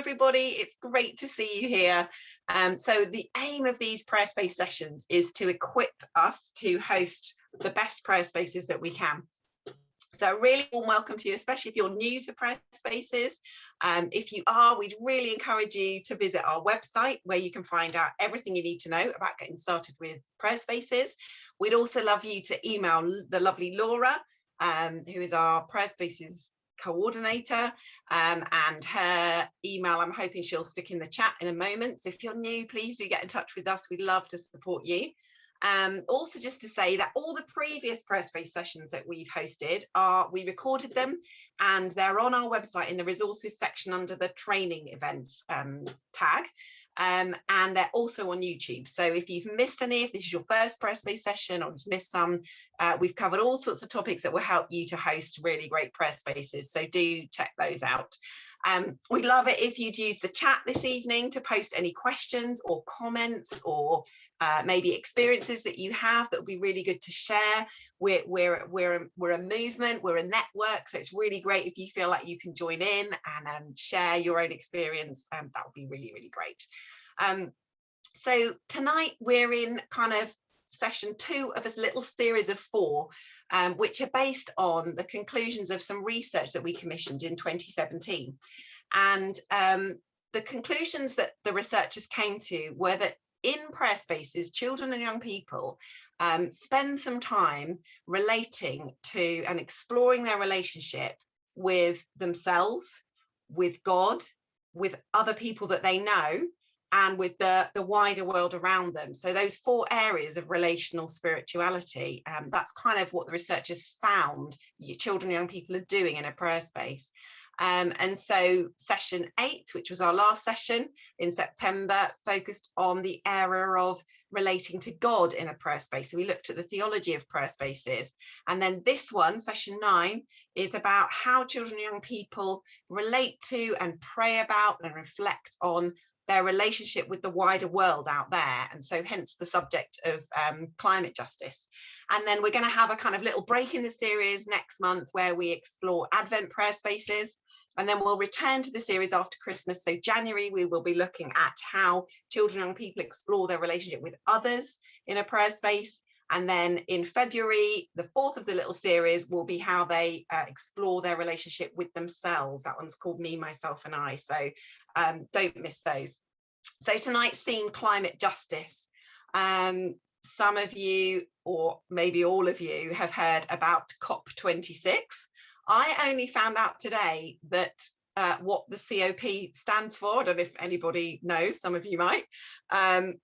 everybody, it's great to see you here. So the aim of these prayer space sessions is to equip us to host the best prayer spaces that we can. So really warm welcome to you, especially if you're new to prayer spaces. If you are, we'd really encourage you to visit our website where you can find out everything you need to know about getting started with prayer spaces. We'd also love you to email the lovely Laura, who is our prayer spaces coordinator, and her email I'm hoping she'll stick in the chat in a moment. So if you're new, please do get in touch with us. We'd love to support you. Also just to say that all the previous prayer space sessions that we've hosted we recorded them, and they're on our website in the resources section under the training events tag. And they're also on YouTube. So if you've missed any, if this is your first prayer space session or you've missed some, we've covered all sorts of topics that will help you to host really great prayer spaces. So do check those out. We'd love it if you'd use the chat this evening to post any questions or comments or maybe experiences that you have that would be really good to share. We're a movement, we're a network, so it's really great if you feel like you can join in and share your own experience. That would be really, really great. So tonight we're in kind of session 2 of a little series of 4, which are based on the conclusions of some research that we commissioned in 2017. And the conclusions that the researchers came to were that in prayer spaces, children and young people spend some time relating to and exploring their relationship with themselves, with God, with other people that they know, and with the wider world around them. So those 4 areas of relational spirituality, that's kind of what the researchers found children and young people are doing in a prayer space. And so session 8, which was our last session in September, focused on the area of relating to God in a prayer space. So we looked at the theology of prayer spaces. And then this one, session 9, is about how children and young people relate to and pray about and reflect on their relationship with the wider world out there, and so hence the subject of climate justice. And then we're going to have a kind of little break in the series next month where we explore Advent prayer spaces, and then we'll return to the series after Christmas. So January we will be looking at how children and young people explore their relationship with others in a prayer space. And then in February, the 4th of the little series will be how they explore their relationship with themselves. That one's called Me, Myself and I. So don't miss those. So tonight's theme, climate justice. Some of you, or maybe all of you, have heard about COP26. I only found out today that what the COP stands for. I don't know if anybody knows, some of you might. And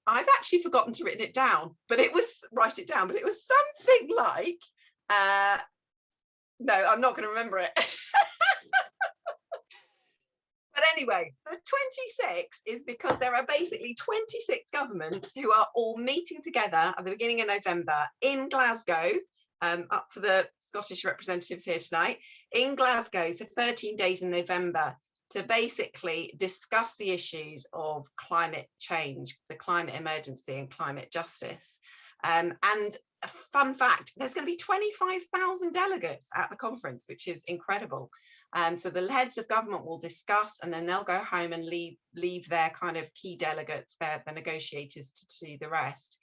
I've actually forgotten to write it down, but it was something like, no, I'm not going to remember it. But anyway, the 26 is because there are basically 26 governments who are all meeting together at the beginning of November in Glasgow, up for the Scottish representatives here tonight, in Glasgow for 13 days in November to basically discuss the issues of climate change, the climate emergency and climate justice. And a fun fact, there's going to be 25,000 delegates at the conference, which is incredible. So the heads of government will discuss, and then they'll go home and leave their kind of key delegates, their negotiators, to do the rest.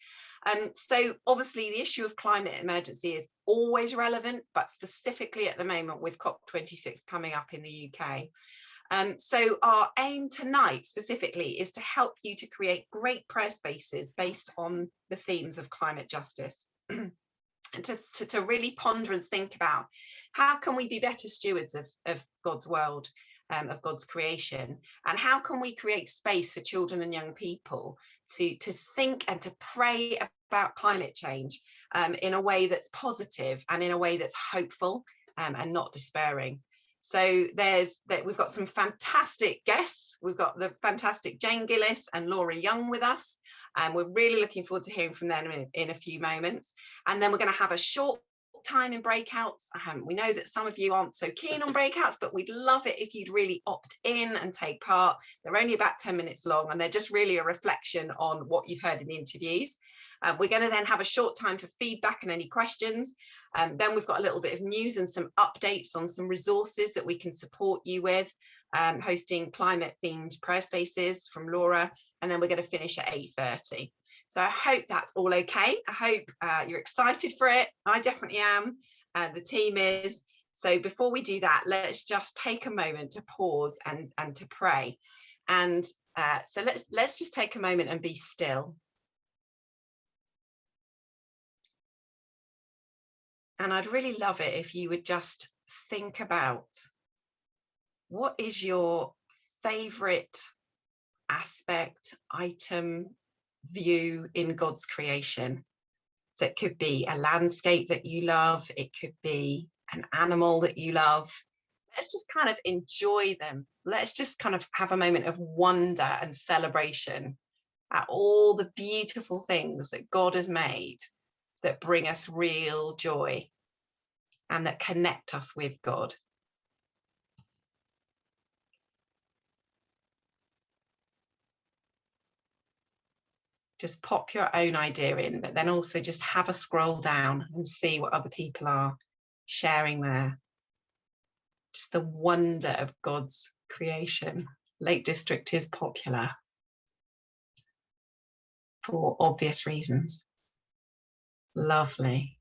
So obviously the issue of climate emergency is always relevant, but specifically at the moment with COP26 coming up in the UK. So our aim tonight specifically is to help you to create great prayer spaces based on the themes of climate justice. And to really ponder and think about how can we be better stewards of God's world, of God's creation, and how can we create space for children and young people to think and to pray about climate change in a way that's positive and in a way that's hopeful and not despairing. So we've got some fantastic guests. We've got the fantastic Jane Gillis and Laura Young with us, and we're really looking forward to hearing from them in a few moments. And then we're going to have a short time in breakouts. We know that some of you aren't so keen on breakouts, but we'd love it if you'd really opt in and take part. They're only about 10 minutes long, and they're just really a reflection on what you've heard in the interviews. We're going to then have a short time for feedback and any questions. Then we've got a little bit of news and some updates on some resources that we can support you with. hosting climate themed prayer spaces from Laura, and then we're going to finish at 8:30. So I hope that's all okay. I hope you're excited for it. I definitely am. The team is. So before we do that, let's just take a moment to pause and to pray. And so let's just take a moment and be still. And I'd really love it if you would just think about, what is your favorite aspect, item, view in God's creation? So it could be a landscape that you love. It could be an animal that you love. Let's just kind of enjoy them. Let's just kind of have a moment of wonder and celebration at all the beautiful things that God has made that bring us real joy and that connect us with God. Just pop your own idea in, but then also just have a scroll down and see what other people are sharing there. Just the wonder of God's creation. Lake District is popular for obvious reasons. Lovely.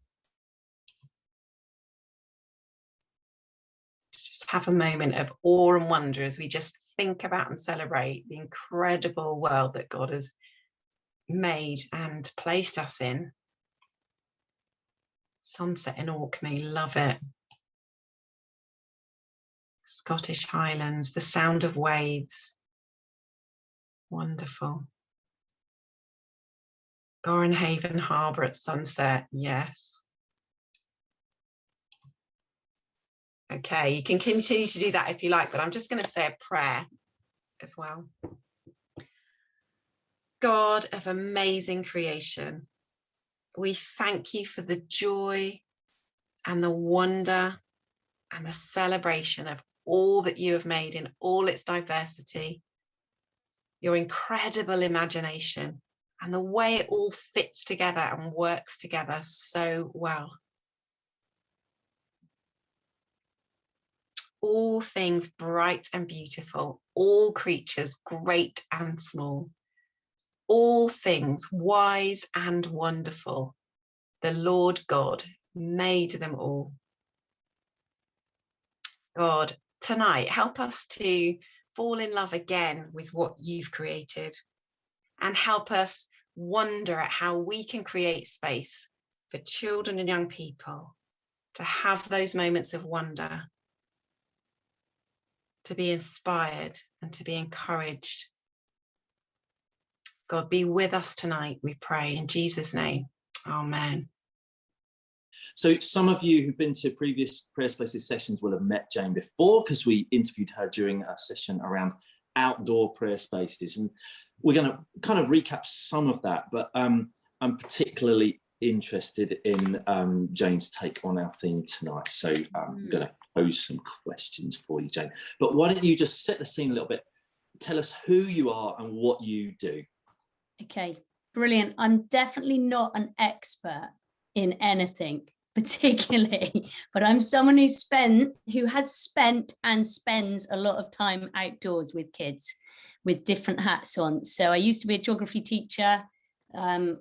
Just have a moment of awe and wonder as we just think about and celebrate the incredible world that God has made and placed us in. Sunset in Orkney, love it. Scottish Highlands, the sound of waves, wonderful. Gorenhaven Harbour at sunset, yes. Okay, you can continue to do that if you like, but I'm just going to say a prayer as well. God of amazing creation, we thank you for the joy and the wonder and the celebration of all that you have made in all its diversity, your incredible imagination, and the way it all fits together and works together so well. All things bright and beautiful, all creatures great and small, all things wise and wonderful. The Lord God made them all. God, tonight, help us to fall in love again with what you've created, and help us wonder at how we can create space for children and young people to have those moments of wonder, to be inspired and to be encouraged. God, be with us tonight, we pray in Jesus' name. Amen. So some of you who've been to previous Prayer Spaces sessions will have met Jane before, because we interviewed her during a session around outdoor prayer spaces. And we're going to kind of recap some of that, but I'm particularly interested in Jane's take on our theme tonight. So I'm going to pose some questions for you, Jane. But why don't you just set the scene a little bit? Tell us who you are and what you do. Okay, brilliant. I'm definitely not an expert in anything particularly, but I'm someone who has spent and spends a lot of time outdoors with kids with different hats on. So I used to be a geography teacher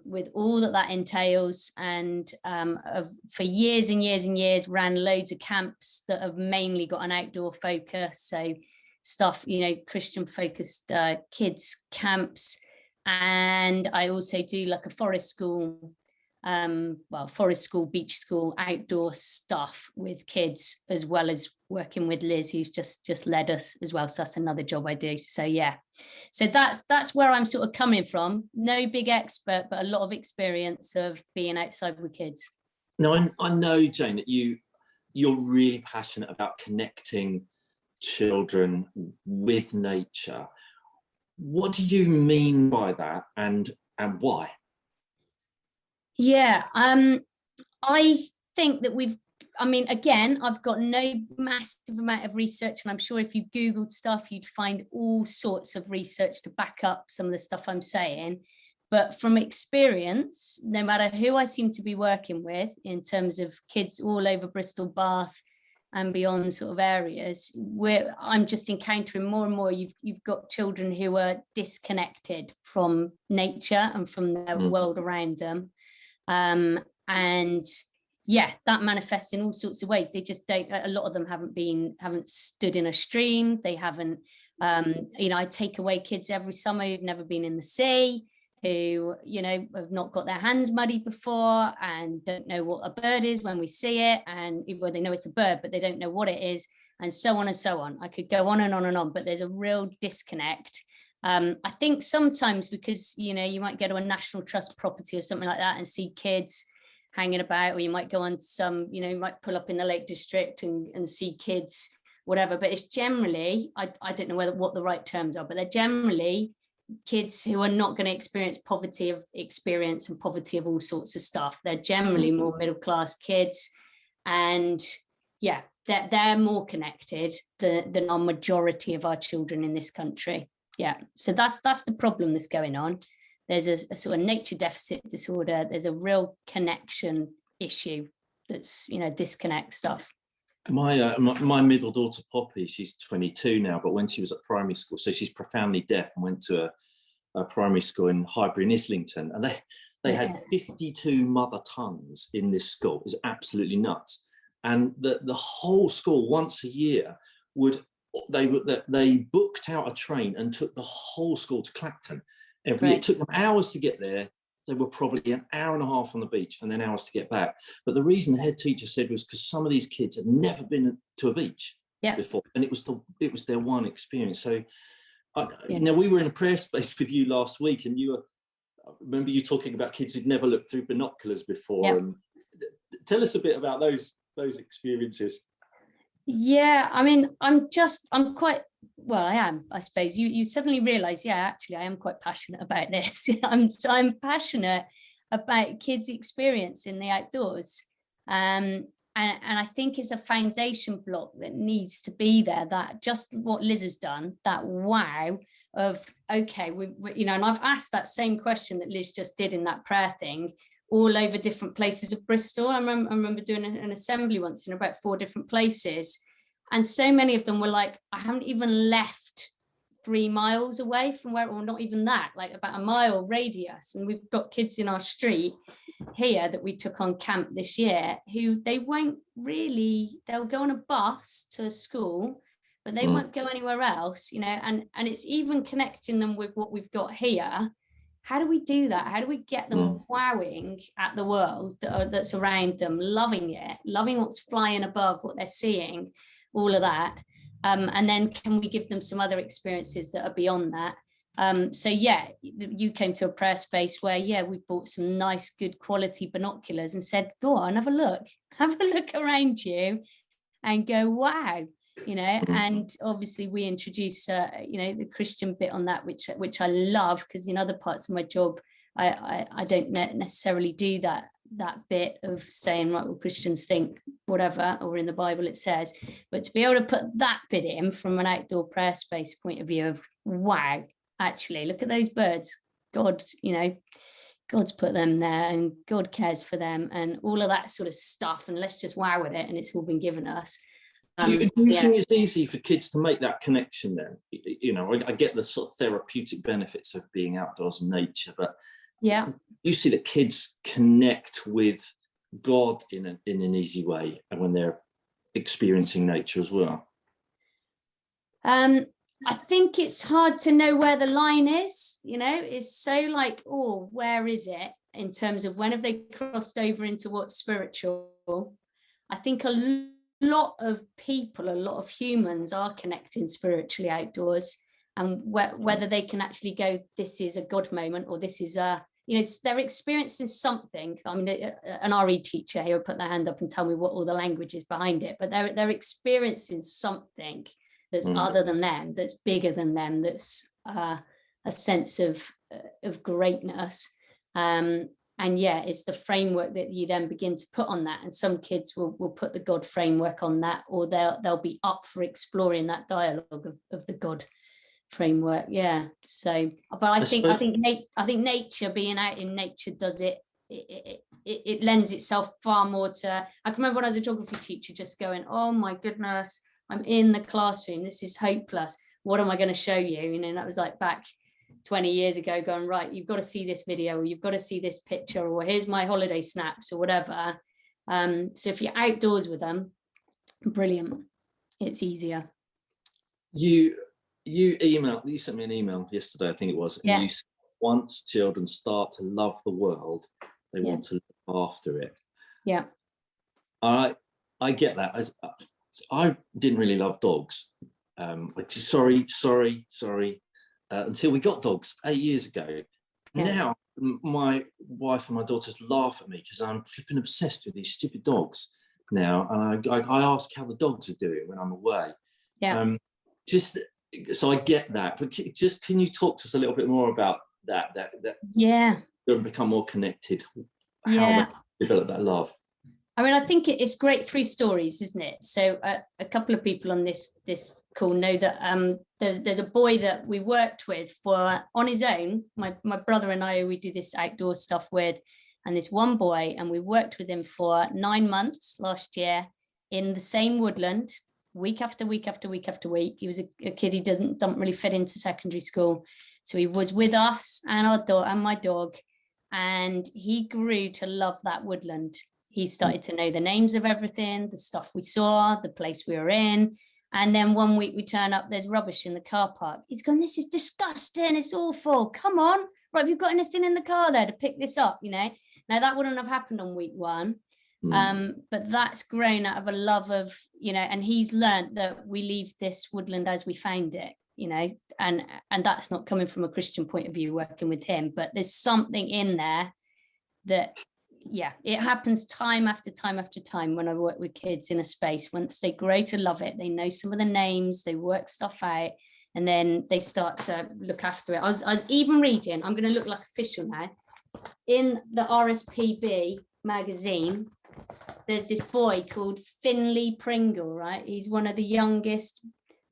with all that entails, and for years and years and years ran loads of camps that have mainly got an outdoor focus. So stuff, you know, Christian focused kids camps. And I also do like a forest school, forest school, beach school, outdoor stuff with kids, as well as working with Liz, who's just led us as well. So that's another job I do. So yeah, so that's where I'm sort of coming from. No big expert, but a lot of experience of being outside with kids. Now, I know, Jane, that you're really passionate about connecting children with nature. What do you mean by that, and why? Yeah, I think that again, I've got no massive amount of research, and I'm sure if you Googled stuff, you'd find all sorts of research to back up some of the stuff I'm saying. But from experience, no matter who I seem to be working with, in terms of kids all over Bristol, Bath, and beyond sort of areas, where I'm just encountering more and more, you've got children who are disconnected from nature and from the world around them. And yeah, that manifests in all sorts of ways. They just don't, a lot of them haven't stood in a stream. They haven't, I take away kids every summer who've never been in the sea, who, have not got their hands muddy before and don't know what a bird is when we see it. And well, they know it's a bird, but they don't know what it is, and so on and so on. I could go on and on and on, but there's a real disconnect. I think sometimes because, you might go to a National Trust property or something like that and see kids hanging about, or you might go on some, you might pull up in the Lake District and see kids, whatever. But it's generally, I don't know what the right terms are, but they're generally kids who are not going to experience poverty of experience and poverty of all sorts of stuff. They're generally more middle class kids, and yeah, they're more connected than our majority of our children in this country. Yeah, so that's the problem that's going on. There's a sort of nature deficit disorder. There's a real connection issue that's, disconnect stuff. My middle daughter Poppy, she's 22 now, but when she was at primary school, so she's profoundly deaf and went to a primary school in Highbury and Islington, and they had 52 mother tongues in this school. It was absolutely nuts. And the whole school once a year they booked out a train and took the whole school to Clacton every year. It took them hours to get there. They were probably an hour and a half on the beach and then hours to get back. But the reason the head teacher said was because some of these kids had never been to a beach before, and it was their one experience. So, we were in a prayer space with you last week, and I remember you talking about kids who'd never looked through binoculars before. Yep. And tell us a bit about those experiences. Yeah, I mean, I'm quite, well, I am, I suppose. You suddenly realise, actually, I am quite passionate about this. I'm passionate about kids' experience in the outdoors. And I think it's a foundation block that needs to be there, that just what Liz has done, that wow of, okay, and I've asked that same question that Liz just did in that prayer thing, all over different places of Bristol. I remember doing an assembly once in about 4 different places, and so many of them were like, I haven't even left 3 miles away from where, or not even that, like about a mile radius. And we've got kids in our street here that we took on camp this year who they'll go on a bus to a school, but they won't go anywhere else, and it's even connecting them with what we've got here. How do we do that? How do we get them wowing at the world that's around them, loving it, loving what's flying above, what they're seeing, all of that? And then can we give them some other experiences that are beyond that? You came to a prayer space where, we bought some nice, good quality binoculars and said, go on, have a look around you and go, wow. And obviously we introduce, the Christian bit on that, which I love, because in other parts of my job, I don't necessarily do that bit of saying, right, well, Christians think whatever, or in the Bible it says, but to be able to put that bit in from an outdoor prayer space point of view of, wow, actually, look at those birds. God, God's put them there and God cares for them and all of that sort of stuff. And let's just wow at it. And it's all been given us. Do you think it's easy for kids to make that connection then? I get the sort of therapeutic benefits of being outdoors in nature, but you see that kids connect with God in an easy way and when they're experiencing nature as well? I think it's hard to know where the line is, it's so like, oh, where is it in terms of when have they crossed over into what's spiritual? I think a lot of people, a lot of humans are connecting spiritually outdoors, and whether they can actually go, this is a God moment, or this is they're experiencing something. I mean, an RE teacher here will put their hand up and tell me what all the language is behind it, but they're experiencing something that's other than them, that's bigger than them, that's a sense of greatness. It's the framework that you then begin to put on that. And some kids will put the God framework on that, or they'll be up for exploring that dialogue of the God framework. Yeah. So, but I think nature, being out in nature does it it lends itself far more to, I can remember when I was a geography teacher just going, oh my goodness, I'm in the classroom, this is hopeless, what am I going to show you? You know, and that was like back 20 years ago, going, right, you've got to see this video, or you've got to see this picture, or here's my holiday snaps, or whatever. So if you're outdoors with them, brilliant, it's easier. You sent me an email yesterday, I think it was, and you said, once children start to love the world, they want to look after it. Yeah. I get that. I didn't really love dogs. Sorry, until we got dogs 8 years ago. Yeah. Now my wife and my daughters laugh at me because I'm flipping obsessed with these stupid dogs now, and I ask how the dogs are doing when I'm away. Yeah. So I get that, but just can you talk to us a little bit more about that? Yeah. Become more connected. How they develop that love. I mean, I think it's great through stories, isn't it? So a couple of people on this call know that there's a boy that we worked with for on his own. My brother and I, we do this outdoor stuff with, and this one boy, and we worked with him for 9 months last year in the same woodland, week after week after week after week. He was a kid who doesn't really fit into secondary school, so he was with us and our dog and my dog, and he grew to love that woodland. He started to know the names of everything, the stuff we saw, the place we were in. And then one week we turn up, there's rubbish in the car park. He's going, this is disgusting, it's awful. Come on, right, have you got anything in the car there to pick this up, you know? Now that wouldn't have happened on week one, but that's grown out of a love of, you know, and he's learned that we leave this woodland as we found it, you know, and that's not coming from a Christian point of view working with him, but there's something in there that, yeah, it happens time after time after time when I work with kids in a space. Once they grow to love it, they know some of the names, they work stuff out, and then they start to look after it. I was even reading, I'm going to look like official now, in the RSPB magazine, there's this boy called Finley Pringle, right? He's one of the youngest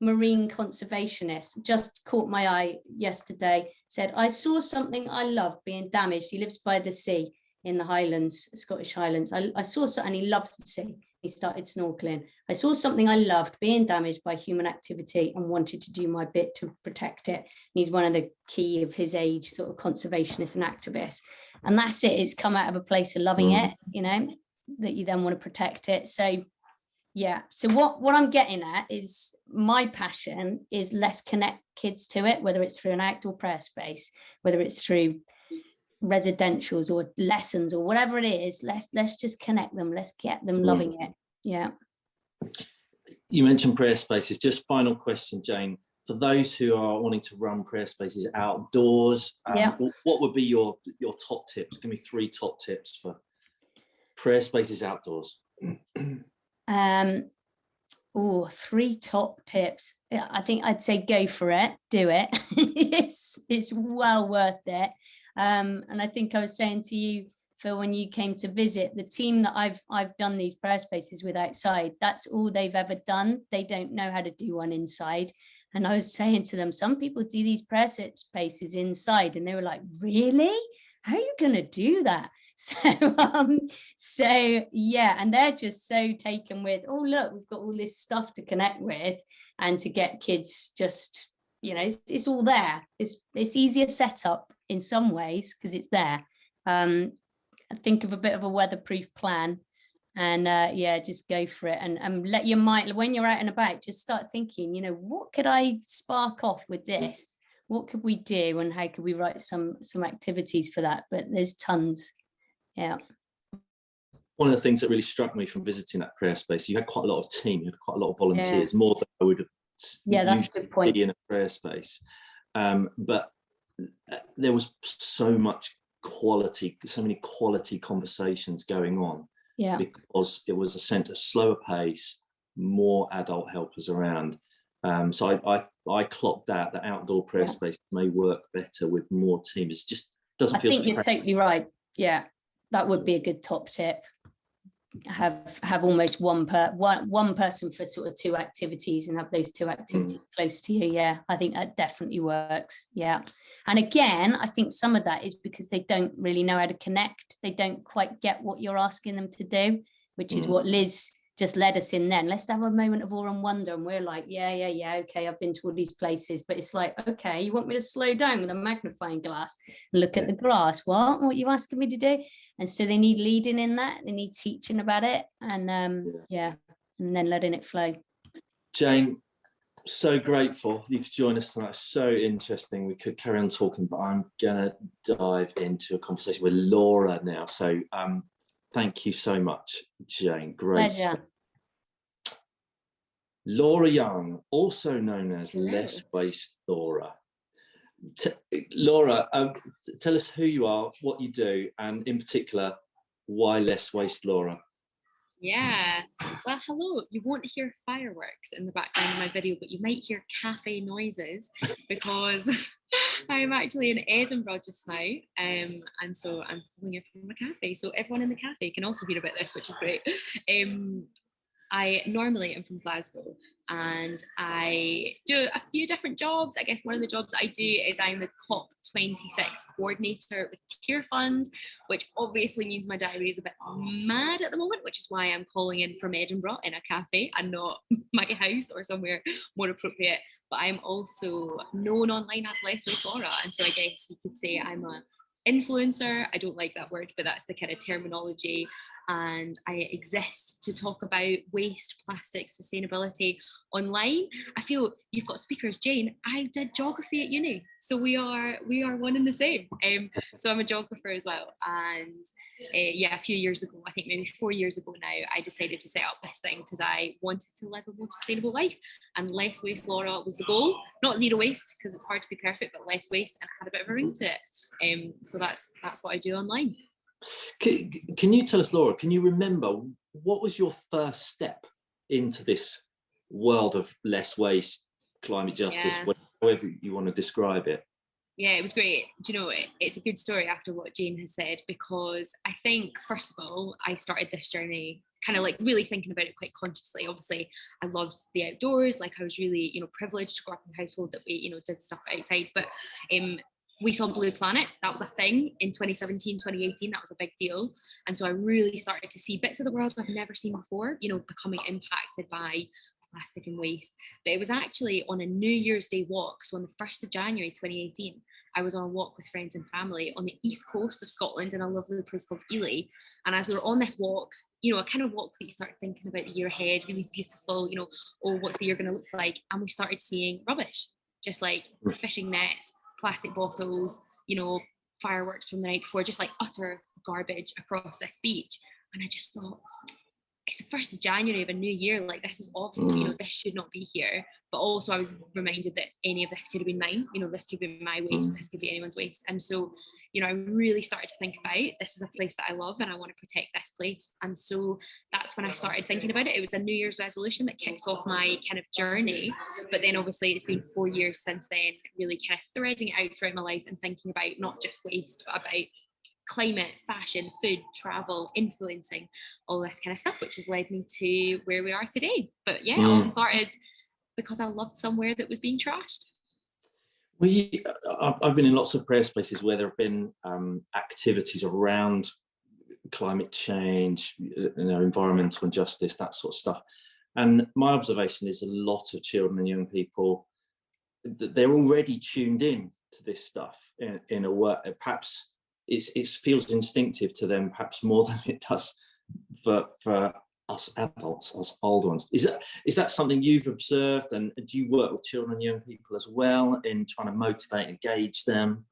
marine conservationists. Just caught my eye yesterday, said, I saw something I love being damaged. He lives by the sea in the Highlands, Scottish Highlands. I saw something, he loves the sea. He started snorkeling. I saw something I loved being damaged by human activity and wanted to do my bit to protect it. And he's one of the key of his age sort of conservationists and activists. And that's it. It's come out of a place of loving it, you know, that you then want to protect it. So yeah. So what I'm getting at is my passion is let's connect kids to it, whether it's through an outdoor prayer space, whether it's through residentials or lessons or whatever it is. Let's just connect them, let's get them loving it. Yeah. You mentioned prayer spaces. Just final question, Jane, for those who are wanting to run prayer spaces outdoors, what would be your top tips? Give me 3 top tips for prayer spaces outdoors. 3 top tips. I think I'd say go for it, do it. it's well worth it. And I think I was saying to you, Phil, when you came to visit, the team that I've done these prayer spaces with outside, that's all they've ever done. They don't know how to do one inside. And I was saying to them, some people do these prayer spaces inside, and they were like, really? How are you going to do that? So yeah, and they're just so taken with, oh, look, we've got all this stuff to connect with, and to get kids just, you know, it's all there. It's easier setup in some ways because it's there. I think of a bit of a weatherproof plan, and just go for it, and let your mind, when you're out and about, just start thinking, you know, what could I spark off with this? What could we do, and how could we write some activities for that? But there's tons. Yeah. One of the things that really struck me from visiting that prayer space, you had quite a lot of team, you had quite a lot of volunteers, more than I would have that's a good point. In a prayer space. But there was so many quality conversations going on, because it was a sense of slower pace, more adult helpers around. So I clocked that outdoor prayer space may work better with more teams. It just doesn't feel. I think you're totally right. Yeah, that would be a good top tip. have almost one person for sort of 2 activities, and have those 2 activities close to you. Yeah, I think that definitely works. Yeah. And again, I think some of that is because they don't really know how to connect. They don't quite get what you're asking them to do, which is what Liz just led us in then. Let's have a moment of awe and wonder. And we're like, yeah, okay, I've been to all these places. But it's like, okay, you want me to slow down with a magnifying glass and look at the grass? What are you asking me to do? And so they need leading in that. They need teaching about it. And and then letting it flow. Jane, so grateful you could join us tonight. So interesting. We could carry on talking, but I'm going to dive into a conversation with Laura now. So thank you so much, Jane. Great stuff. Laura Young, also known as Less Waste Laura. Laura, tell us who you are, what you do, and in particular, why Less Waste Laura? Yeah, well, hello. You won't hear fireworks in the background of my video, but you might hear cafe noises because I'm actually in Edinburgh just now, and so I'm calling it from a cafe. So everyone in the cafe can also hear about this, which is great. I normally am from Glasgow, and I do a few different jobs. I guess one of the jobs I do is I'm the COP26 coordinator with Tier Fund, which obviously means my diary is a bit mad at the moment, which is why I'm calling in from Edinburgh in a cafe and not my house or somewhere more appropriate. But I'm also known online as Less Waste Laura, and so I guess you could say I'm a influencer. I don't like that word, but that's the kind of terminology. And I exist to talk about waste, plastic, sustainability online. I feel you've got speakers. Jane, I did geography at uni, so we are one and the same. So I'm a geographer as well. And a few years ago, I think maybe 4 years ago now, I decided to set up this thing because I wanted to live a more sustainable life. And Less Waste Laura was the goal. Not zero waste, because it's hard to be perfect, but less waste, and it had a bit of a ring to it. So that's what I do online. Can you tell us, Laura, can you remember what was your first step into this world of less waste, climate justice, however you want to describe it? Yeah, it was great. Do you know, it's a good story after what Jane has said, because I think, first of all, I started this journey kind of like really thinking about it quite consciously. Obviously, I loved the outdoors. Like, I was really, privileged to grow up in a household that we, did stuff outside. But we saw Blue Planet. That was a thing in 2017, 2018. That was a big deal. And so I really started to see bits of the world I've never seen before, becoming impacted by plastic and waste. But it was actually on a New Year's Day walk. So on the 1st of January, 2018, I was on a walk with friends and family on the east coast of Scotland in a lovely place called Ely. And as we were on this walk, a kind of walk that you start thinking about the year ahead, really beautiful, what's the year going to look like? And we started seeing rubbish, just like fishing nets, plastic bottles, fireworks from the night before, just like utter garbage across this beach. And I just thought, it's the 1st of January of a new year, like this is awful, this should not be here. But also I was reminded that any of this could have been mine, this could be my waste, this could be anyone's waste. And so, I really started to think about, this is a place that I love and I want to protect this place. And so that's when I started thinking about it. It was a New Year's resolution that kicked off my kind of journey. But then obviously it's been 4 years since then, really kind of threading it out throughout my life and thinking about not just waste, but about climate, fashion, food, travel, influencing, all this kind of stuff, which has led me to where we are today. But yeah, it all started because I loved somewhere that was being trashed. I've been in lots of prayer spaces where there have been activities around climate change, environmental injustice, that sort of stuff. And my observation is a lot of children and young people, they're already tuned in to this stuff in a way. Perhaps it feels instinctive to them, perhaps more than it does for us adults, us old ones. Is that something you've observed, and do you work with children and young people as well in trying to motivate, engage them?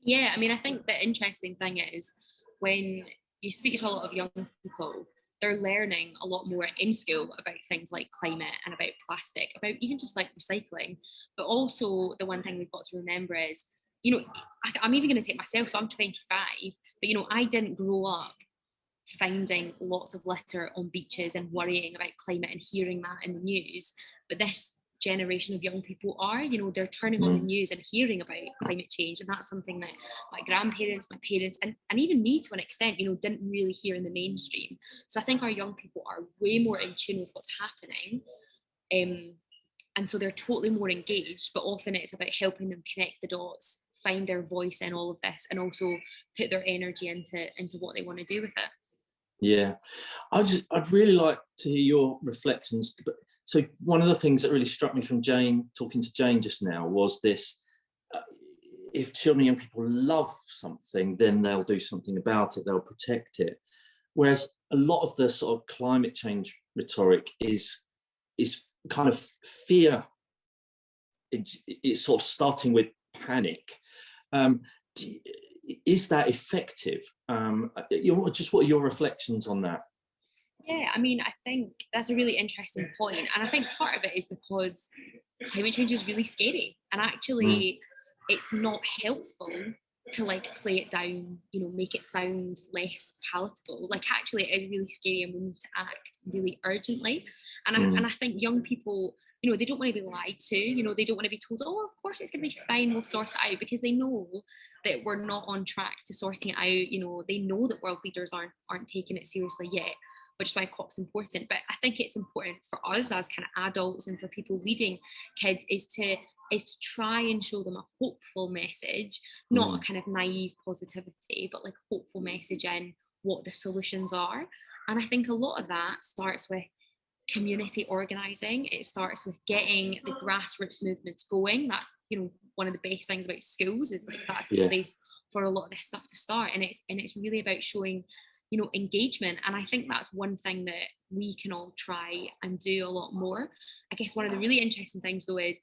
Yeah, I mean, I think the interesting thing is when you speak to a lot of young people, they're learning a lot more in school about things like climate and about plastic, about even just like recycling. But also the one thing we've got to remember is, I'm even going to take myself, so I'm 25, but I didn't grow up finding lots of litter on beaches and worrying about climate and hearing that in the news. But this generation of young people are. You know, they're turning on the news and hearing about climate change, and that's something that my grandparents, my parents, and even me to an extent, you know, didn't really hear in the mainstream. So I think our young people are way more in tune with what's happening, and so they're totally more engaged, but often it's about helping them connect the dots, find their voice in all of this, and also put their energy into what they want to do with it. Yeah, I'd really like to hear your reflections. So one of the things that really struck me from Jane, talking to Jane just now, was this: if children and young people love something, then they'll do something about it, they'll protect it. Whereas a lot of the sort of climate change rhetoric is kind of fear. It's sort of starting with panic. Is that effective? Just what are your reflections on that? Yeah, I mean, I think that's a really interesting point. And I think part of it is because climate change is really scary. And actually, it's not helpful to like play it down, you know, make it sound less palatable. Like actually it is really scary and we need to act really urgently. And I think young people, you know, they don't want to be lied to, you know, they don't want to be told, oh, of course it's going to be fine, we'll sort it out, because they know that we're not on track to sorting it out. You know, they know that world leaders aren't taking it seriously yet, which is why COP's important. But I think it's important for us as kind of adults and for people leading kids is to try and show them a hopeful message, not a kind of naive positivity, but like a hopeful message in what the solutions are. And I think a lot of that starts with community organising. It starts with getting the grassroots movements going. That's, you know, one of the best things about schools is like that's the place for a lot of this stuff to start. And it's really about showing, you know, engagement. And I think that's one thing that we can all try and do a lot more. I guess one of the really interesting things though is,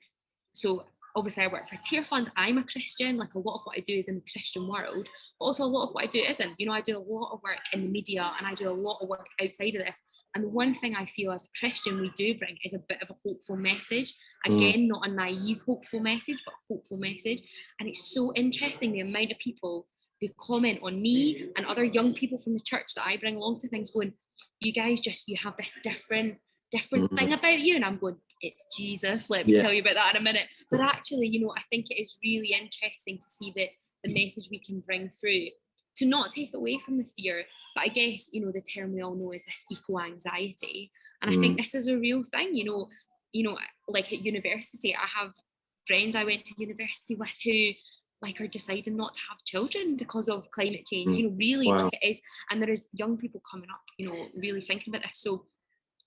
so obviously I work for a Tear Fund, I'm a Christian, like a lot of what I do is in the Christian world, but also a lot of what I do isn't. You know, I do a lot of work in the media and I do a lot of work outside of this. And the one thing I feel as a Christian we do bring is a bit of a hopeful message. Again, not a naive hopeful message, but a hopeful message. And it's so interesting the amount of people who comment on me and other young people from the church that I bring along to things going, you guys you have this different thing about you. And I'm going, it's Jesus, let me tell you about that in a minute. But actually, you know, I think it is really interesting to see the message we can bring through, to not take away from the fear. But I guess, you know, the term we all know is this eco-anxiety. And I think this is a real thing, you know, like at university, I have friends I went to university with who like are deciding not to have children because of climate change, you know, really like it is. And there is young people coming up, you know, really thinking about this. So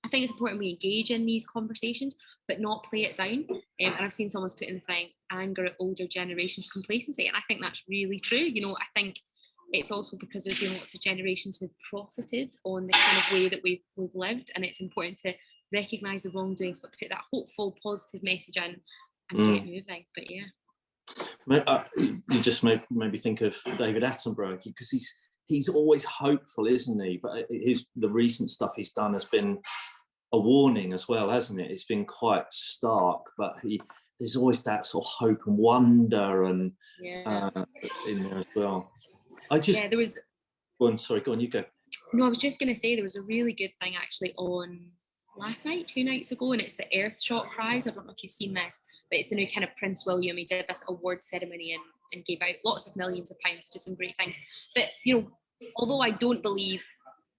I think it's important we engage in these conversations, but not play it down. And I've seen someone's put in the thing, anger at older generations' complacency. And I think that's really true. You know, I think it's also because there's been lots of generations who've profited on the kind of way that we've lived. And it's important to recognise the wrongdoings, but put that hopeful, positive message in and get moving. But yeah. You just made me think of David Attenborough, because he's always hopeful, isn't he? But the recent stuff he's done has been a warning as well, hasn't it? It's been quite stark, but there's always that sort of hope and wonder and in there as well. There was. Go on, you go. No, I was just going to say there was a really good thing actually on last night, 2 nights ago, and it's the Earthshot Prize. I don't know if you've seen this, but it's the new kind of Prince William. He did this award ceremony and gave out lots of millions of pounds to some great things. But, you know, although I don't believe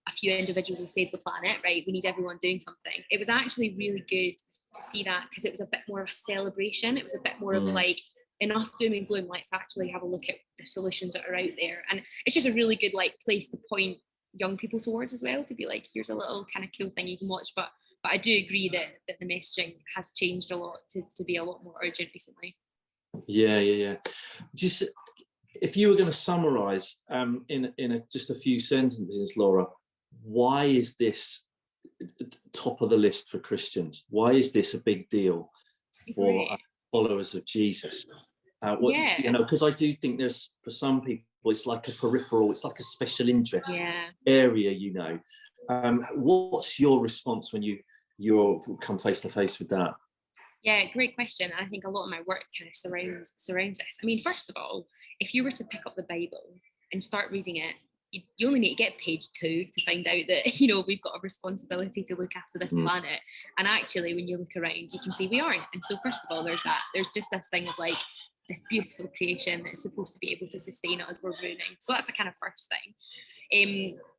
a few individuals will save the planet, right? We need everyone doing something. It was actually really good to see that, because it was a bit more of a celebration. It was a bit more of like, enough doom and gloom, let's actually have a look at the solutions that are out there. And it's just a really good like place to point young people towards as well, to be like, here's a little kind of cool thing you can watch. But I do agree that the messaging has changed a lot to be a lot more urgent recently. Yeah. Just if you were going to summarize in just a few sentences, Laura, why is this top of the list for Christians? Why is this a big deal for followers of Jesus? You know, because I do think there's, for some people, it's like a peripheral, it's like a special interest area, you know. What's your response when you come face to face with that? Yeah, great question. I think a lot of my work kind of surrounds this. I mean, first of all, if you were to pick up the Bible and start reading it, you only need to get page 2 to find out that, you know, we've got a responsibility to look after this planet. And actually, when you look around, you can see we aren't. And so first of all, there's just this thing of like this beautiful creation that's supposed to be able to sustain us, we're ruining. So that's the kind of first thing.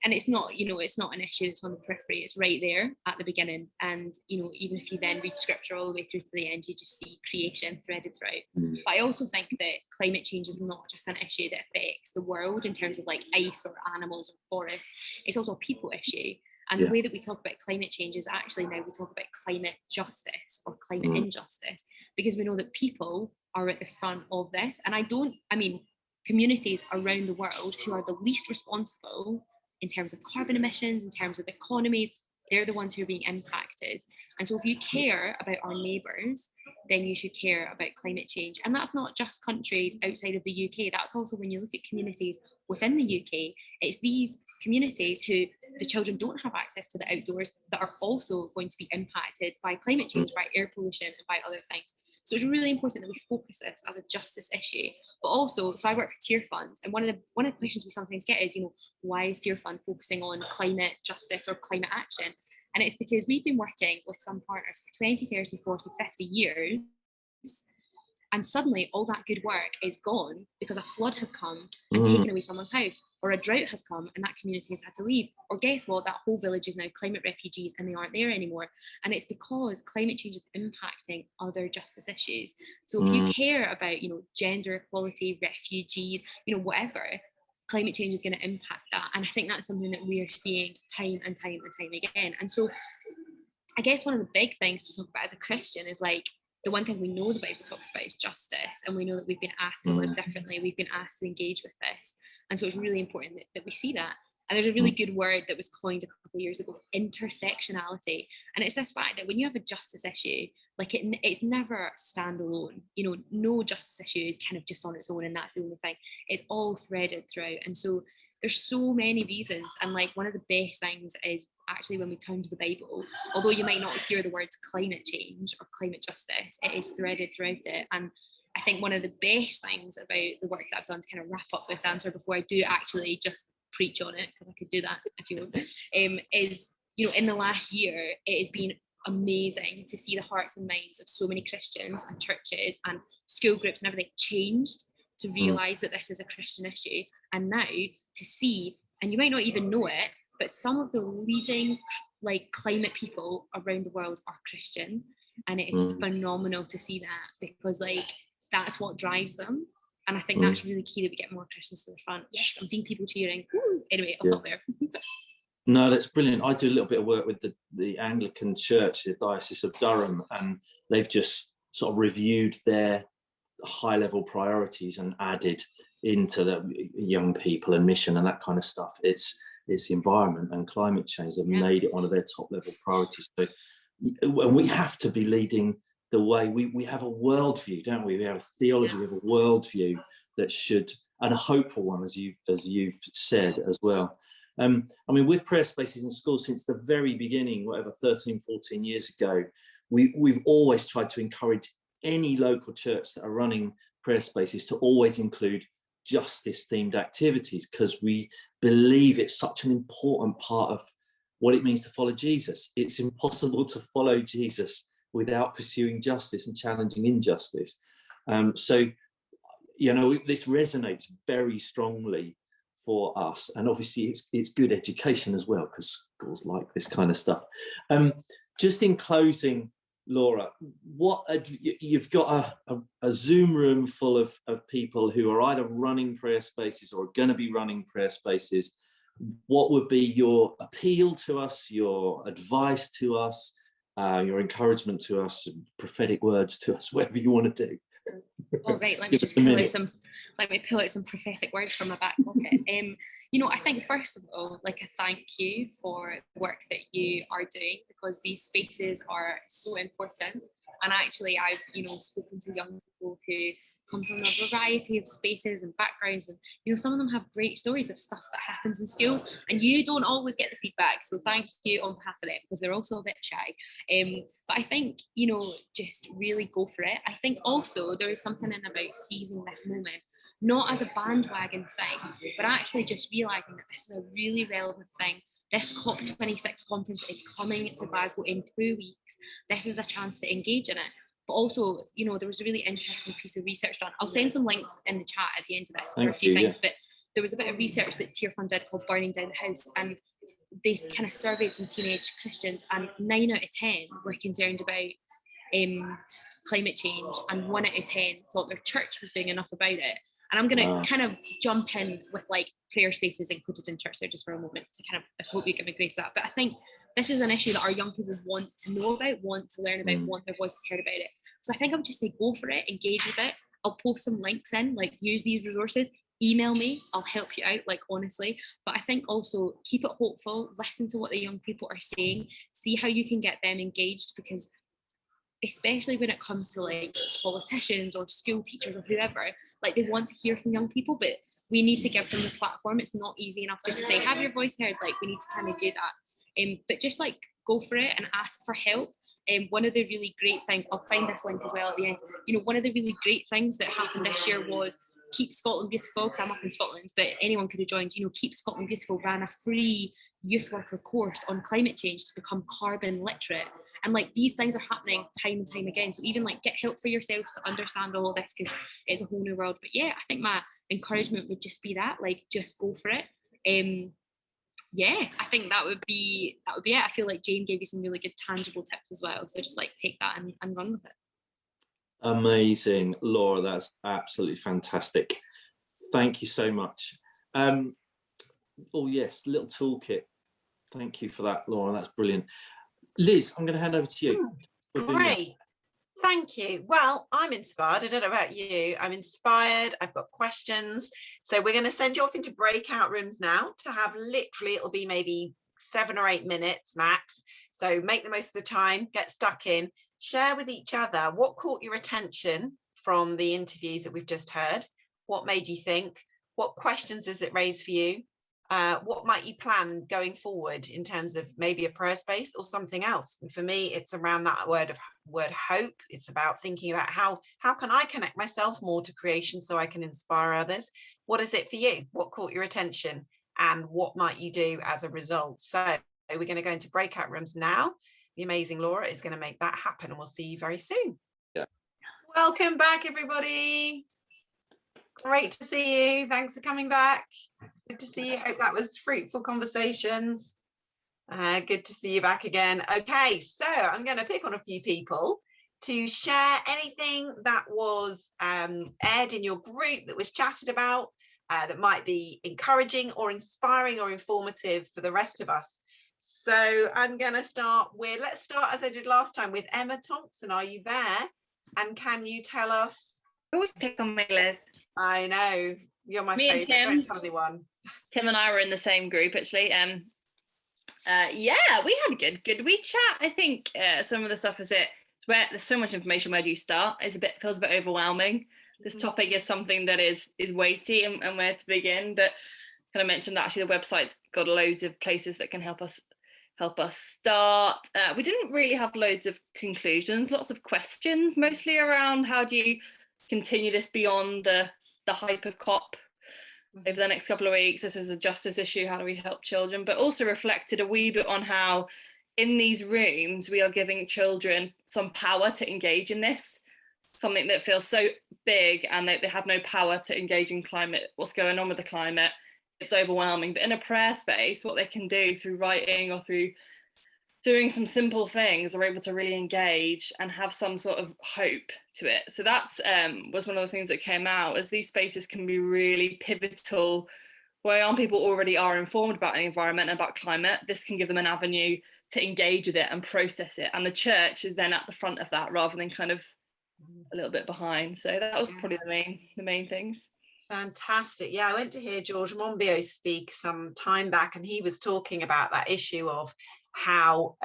And it's not, you know, it's not an issue that's on the periphery, it's right there at the beginning. And, you know, even if you then read scripture all the way through to the end, you just see creation threaded throughout. But I also think that climate change is not just an issue that affects the world in terms of like ice or animals or forests, it's also a people issue. And the way that we talk about climate change is actually now we talk about climate justice or climate injustice, because we know that people are at the front of this. And I mean, communities around the world who are the least responsible in terms of carbon emissions, in terms of economies, they're the ones who are being impacted. And so if you care about our neighbours, then you should care about climate change. And that's not just countries outside of the UK, that's also when you look at communities within the UK, it's these communities who the children don't have access to the outdoors that are also going to be impacted by climate change, by air pollution and by other things. So it's really important that we focus this as a justice issue. But also, so I work for Tier Fund, and one of the questions we sometimes get is, you know, why is Tier Fund focusing on climate justice or climate action? And it's because we've been working with some partners for 20, 30, 40, 50 years. And suddenly all that good work is gone because a flood has come and taken away someone's house, or a drought has come and that community has had to leave. Or guess what? That whole village is now climate refugees and they aren't there anymore. And it's because climate change is impacting other justice issues. So if you care about, you know, gender equality, refugees, you know, whatever, climate change is going to impact that. And I think that's something that we are seeing time and time and time again. And so I guess one of the big things to talk about as a Christian is like, the one thing we know the Bible talks about is justice, and we know that we've been asked to live differently, we've been asked to engage with this, and so it's really important that we see that. And there's a really good word that was coined a couple of years ago, intersectionality, and it's this fact that when you have a justice issue, like it's never standalone. You know, no justice issue is kind of just on its own and that's the only thing. It's all threaded throughout, and so there's so many reasons. And like one of the best things is actually when we turn to the Bible, although you might not hear the words climate change or climate justice, it is threaded throughout it. And I think one of the best things about the work that I've done to kind of wrap up this answer before I do actually just preach on it, because I could do that if you want, is, you know, in the last year, it has been amazing to see the hearts and minds of so many Christians and churches and school groups and everything changed to realise that this is a Christian issue. And now to see, and you might not even know it, but some of the leading like climate people around the world are Christian, and it is phenomenal to see that, because like that's what drives them. And I think that's really key, that we get more Christians to the front. Yes, I'm seeing people cheering. Woo! Anyway, I'll stop there. No, that's brilliant. I do a little bit of work with the Anglican Church, the Diocese of Durham, and they've just sort of reviewed their high-level priorities and added into the young people and mission and that kind of stuff. It's the environment and climate change. They've made it one of their top-level priorities. So, and we have to be leading the way. We have a worldview, don't we? We have a theology, we have a worldview that should, and a hopeful one, as you've said as well. I mean, with prayer spaces in schools since the very beginning, whatever, 13, 14 years ago, we've always tried to encourage any local church that are running prayer spaces to always include justice-themed activities, because we believe it's such an important part of what it means to follow Jesus. It's impossible to follow Jesus without pursuing justice and challenging injustice. So, you know, this resonates very strongly for us, and obviously it's good education as well, because schools like this kind of stuff. Just in closing, Laura, you've got a Zoom room full of people who are either running prayer spaces or are going to be running prayer spaces. What would be your appeal to us, your advice to us, your encouragement to us, prophetic words to us, whatever you want to do? All right, let me pull out some prophetic words from my back pocket. You know, I think first of all, like a thank you for the work that you are doing, because these spaces are so important. And actually, I've, you know, spoken to young people who come from a variety of spaces and backgrounds, and you know, some of them have great stories of stuff that happens in schools, and you don't always get the feedback. So thank you on behalf of them, because they're also a bit shy. But I think, you know, just really go for it. I think also there is something in about seizing this moment, not as a bandwagon thing, but actually just realising that this is a really relevant thing. This COP26 conference is coming to Glasgow in 2 weeks. This is a chance to engage in it. But also, you know, there was a really interesting piece of research done. I'll send some links in the chat at the end of this for a few things, but there was a bit of research that Tear Fund did called Burning Down the House, and they kind of surveyed some teenage Christians, and 9 out of 10 were concerned about climate change, and 1 out of 10 thought their church was doing enough about it. And I'm going to kind of jump in with like prayer spaces included in church there just for a moment to kind of, I hope you give me grace for that. But I think this is an issue that our young people want to know about, want to learn about, want their voices heard about it. So I think I would just say go for it, engage with it. I'll post some links in, like use these resources, email me, I'll help you out, like honestly. But I think also keep it hopeful, listen to what the young people are saying, see how you can get them engaged, because especially when it comes to like politicians or school teachers or whoever, like they want to hear from young people, but we need to give them the platform. It's not easy enough just to say, have your voice heard, like we need to kind of do that. But just like go for it and ask for help. One of the really great things, I'll find this link as well at the end, you know, one of the really great things that happened this year was Keep Scotland Beautiful, because I'm up in Scotland, but anyone could have joined, you know, Keep Scotland Beautiful ran a free youth worker course on climate change to become carbon literate. And like these things are happening time and time again. So even like get help for yourselves to understand all of this, because it's a whole new world. But yeah, I think my encouragement would just be that, like, just go for it. Yeah, I think that would be it. I feel like Jane gave you some really good tangible tips as well. So just like take that and run with it. Amazing, Laura, that's absolutely fantastic. Thank you so much. Oh yes, little toolkit. Thank you for that, Laura, that's brilliant. Liz, I'm going to hand over to you. Great, thank you. Well, I'm inspired. I don't know about you. I'm inspired. I've got questions. So we're going to send you off into breakout rooms now to have literally, it'll be maybe 7 or 8 minutes max. So make the most of the time, get stuck in, share with each other what caught your attention from the interviews that we've just heard. What made you think? What questions does it raise for you? What might you plan going forward in terms of maybe a prayer space or something else? And for me, it's around that word hope. It's about thinking about how can I connect myself more to creation so I can inspire others? What is it for you? What caught your attention? And what might you do as a result? So we're going to go into breakout rooms now. The amazing Laura is going to make that happen, and we'll see you very soon. Yeah. Welcome back, everybody. Great to see you. Thanks for coming back. Good to see you. Hope that was fruitful conversations. Good to see you back again. Okay, so I'm going to pick on a few people to share anything that was aired in your group that was chatted about that might be encouraging or inspiring or informative for the rest of us. So I'm going to start with, let's start as I did last time with Emma Thompson. Are you there? And can you tell us? Always pick on me, Liz. I know, you're my Me favourite. and Tim. Don't tell anyone. Tim and I were in the same group actually. Yeah, we had a good week chat. I think some of the stuff is it's where there's so much information. Where do you start? Feels a bit overwhelming. This topic is something that is weighty and where to begin. But kind of mentioned that actually the website's got loads of places that can help us start. We didn't really have loads of conclusions, lots of questions, mostly around how do you continue this beyond the hype of COP over the next couple of weeks. This is a justice issue. How do we help children? But also reflected a wee bit on how in these rooms we are giving children some power to engage in this, something that feels so big, and they have no power to engage in climate, what's going on with the climate. It's overwhelming. But in a prayer space, what they can do through writing or through doing some simple things are able to really engage and have some sort of hope to it. So that's was one of the things that came out, as these spaces can be really pivotal where young people already are informed about the environment and about climate. This can give them an avenue to engage with it and process it. And the church is then at the front of that rather than kind of a little bit behind. So that was probably the main things. Fantastic. Yeah, I went to hear George Monbiot speak some time back, and he was talking about that issue of how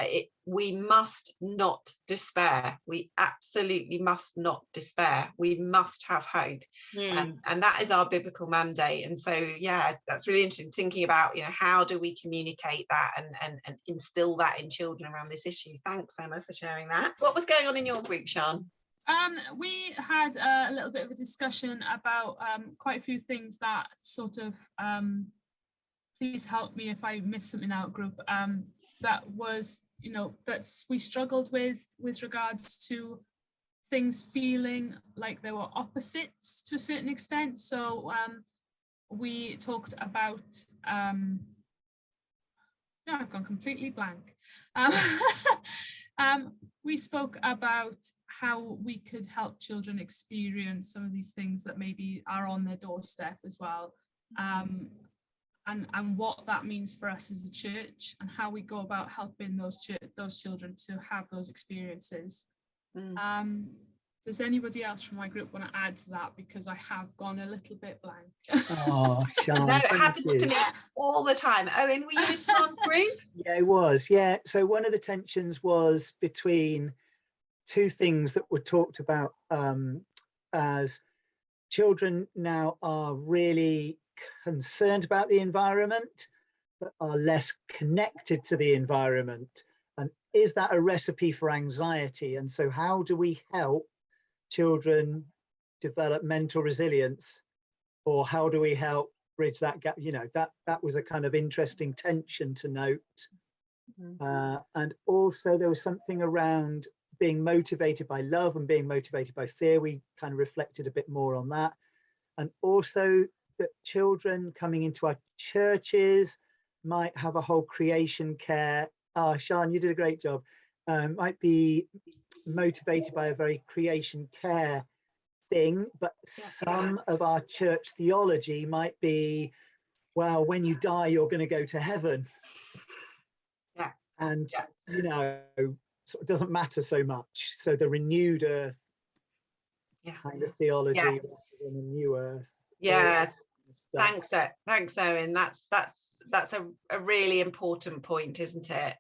we must not despair. We absolutely must not despair. We must have hope. And that is our biblical mandate. And so, yeah, that's really interesting, thinking about, you know, how do we communicate that and instill that in children around this issue. Thanks, Emma, for sharing that. What was going on in your group, Sian? We had a little bit of a discussion about quite a few things that sort of, please help me if I miss something out, group, that was, you know, that we struggled with regards to things feeling like they were opposites to a certain extent. So we talked about, no, I've gone completely blank. We spoke about how we could help children experience some of these things that maybe are on their doorstep as well, and what that means for us as a church, and how we go about helping those children to have those experiences. Does anybody else from my group want to add to that, because I have gone a little bit blank? Oh, Sean, no, it happens to me all the time. Owen, were you in Sean's group? Yeah, it was. Yeah. So one of the tensions was between two things that were talked about, as children now are really concerned about the environment, but are less connected to the environment. And is that a recipe for anxiety? And so how do we help children develop mental resilience, or how do we help bridge that gap? You know, that was a kind of interesting tension to note. And also there was something around being motivated by love and being motivated by fear. We kind of reflected a bit more on that. And also that children coming into our churches might have a whole creation care. Sian, you did a great job. Might be motivated by a very creation care thing, but some of our church theology might be, well, when you die, you're going to go to heaven. And, you know, so it doesn't matter so much. So the renewed earth kind of theology rather than the new earth. Thanks Owen. That's a really important point, isn't it?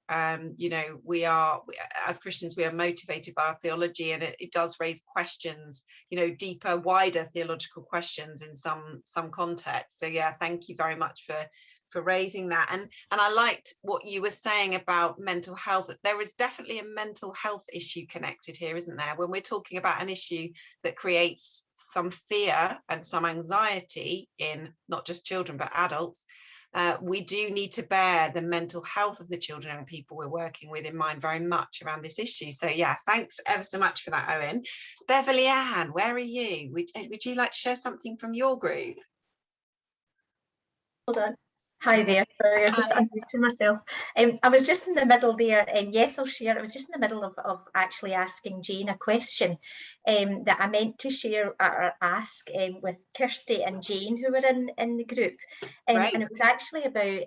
You know, we are, as Christians, we are motivated by our theology, and it does raise questions, you know, deeper, wider theological questions in some contexts. So yeah, thank you very much for raising that. And I liked what you were saying about mental health. There is definitely a mental health issue connected here, isn't there? When we're talking about an issue that creates some fear and some anxiety in not just children but adults, we do need to bear the mental health of the children and people we're working with in mind very much around this issue. So yeah, thanks ever so much for that, Owen. Beverly Ann, where are you? Would you like to share something from your group? Hold on. Hi there. Sorry, I was just unmuting myself. I was just in the middle there, and yes, I'll share. I was just in the middle of actually asking Jane a question that I meant to share or ask with Kirsty and Jane, who were in the group. And it was actually about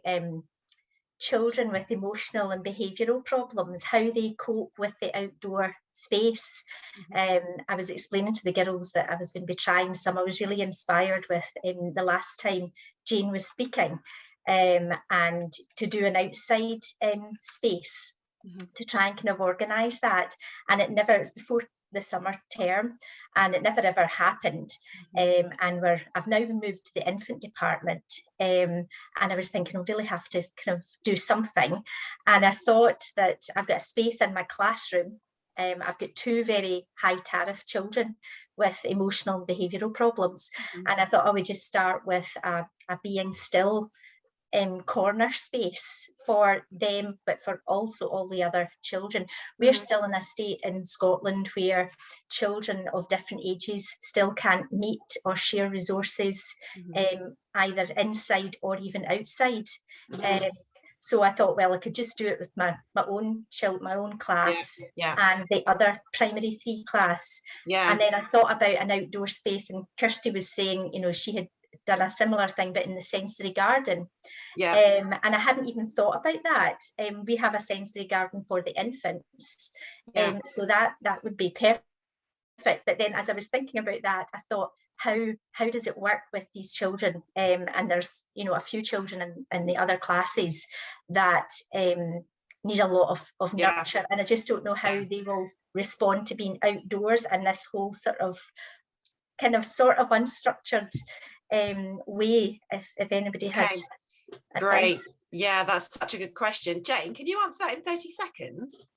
children with emotional and behavioural problems, how they cope with the outdoor space. I was explaining to the girls that I was going to be trying some. I was really inspired with the last time Jane was speaking. And to do an outside space to try and kind of organise that. And it was before the summer term, and it never ever happened. And I've now been moved to the infant department, and I was thinking I really have to kind of do something. And I thought that I've got a space in my classroom. I've got two very high tariff children with emotional and behavioural problems, and I thought I would just start with a being still corner space for them, but for also all the other children. We're still in a state in Scotland where children of different ages still can't meet or share resources, either inside or even outside. So I thought, well, I could just do it with my own class and the other primary 3 class. And then I thought about an outdoor space, and Kirsty was saying, you know, she had done a similar thing but in the sensory garden, and I hadn't even thought about that. We have a sensory garden for the infants, so that would be perfect. But then as I was thinking about that, I thought, how does it work with these children? And there's, you know, a few children in the other classes that need a lot of nurture, and I just don't know how they will respond to being outdoors in this whole sort of unstructured way, if anybody had great advice. Yeah, that's such a good question. Jane, can you answer that in 30 seconds?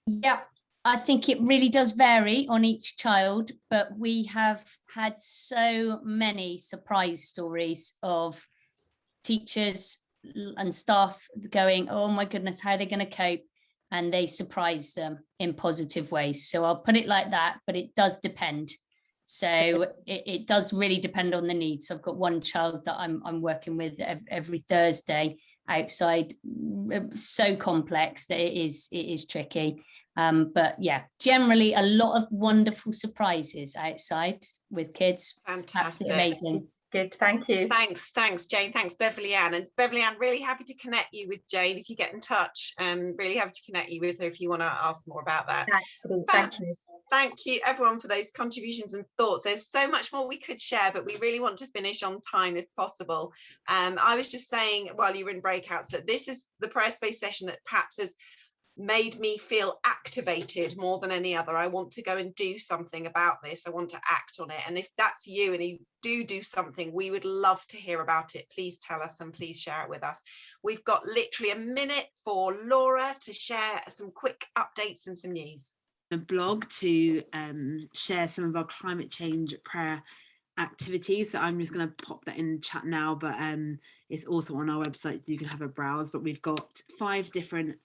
Yeah, I think it really does vary on each child, but we have had so many surprise stories of teachers and staff going, oh my goodness, how are they going to cope? And they surprise them in positive ways. So I'll put it like that, but it does depend. So it does really depend on the needs. So I've got one child that I'm working with every Thursday outside, so complex that it is tricky. But yeah, generally a lot of wonderful surprises outside with kids. Fantastic. Amazing. Good, thank you. Thanks Jane, thanks Beverly Ann. And Beverly Ann, really happy to connect you with Jane if you get in touch. Really happy to connect you with her if you want to ask more about that. That's great, thank you. Thank you everyone for those contributions and thoughts. There's so much more we could share, but we really want to finish on time if possible. I was just saying while you were in breakouts that this is the prayer space session that perhaps has made me feel activated more than any other. I want to go and do something about this. I want to act on it. And if that's you and you do something, we would love to hear about it. Please tell us and please share it with us. We've got literally a minute for Laura to share some quick updates and some news. A blog to share some of our climate change prayer activities. So I'm just going to pop that in the chat now, but it's also on our website so you can have a browse. But we've got 5 different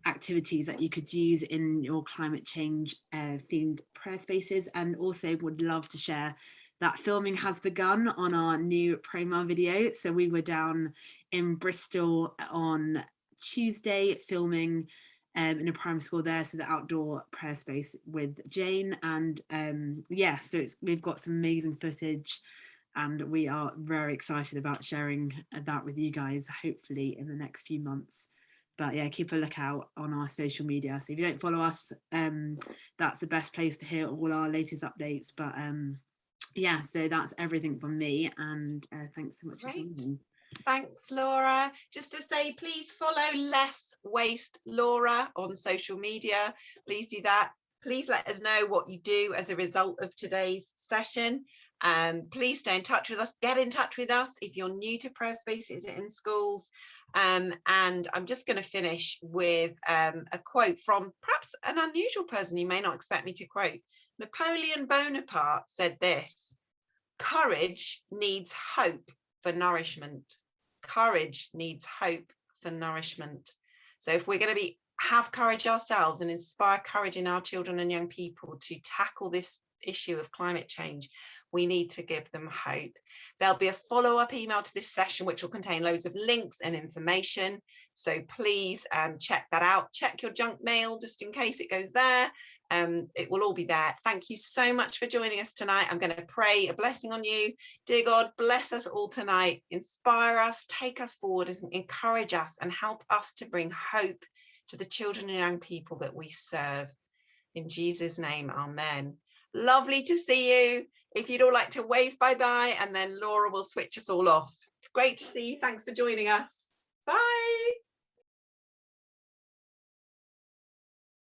activities that you could use in your climate change themed prayer spaces, and also would love to share that filming has begun on our new promo video. So we were down in Bristol on Tuesday filming in a primary school there, so the outdoor prayer space with Jane, and yeah, so we've got some amazing footage and we are very excited about sharing that with you guys, hopefully in the next few months. But yeah, keep a lookout on our social media. So if you don't follow us, that's the best place to hear all our latest updates. But yeah, so that's everything from me, and thanks so much for joining. Thanks, Laura. Just to say, please follow Less Waste Laura on social media. Please do that. Please let us know what you do as a result of today's session. Please stay in touch with us. Get in touch with us if you're new to prayer spaces in schools. And I'm just going to finish with a quote from perhaps an unusual person you may not expect me to quote. Napoleon Bonaparte said this: courage needs hope for nourishment. Courage needs hope for nourishment. So if we're going to have courage ourselves and inspire courage in our children and young people to tackle this issue of climate change, we need to give them hope. There'll be a follow-up email to this session which will contain loads of links and information, so please check that out. Check your junk mail just in case it goes there. It will all be there. Thank you so much for joining us tonight. I'm going to pray a blessing on you. Dear God, bless us all tonight, inspire us, take us forward, and encourage us and help us to bring hope to the children and young people that we serve. In Jesus' name, amen. Lovely to see you. If you'd all like to wave bye-bye, and then Laura will switch us all off. Great to see you. Thanks for joining us. Bye.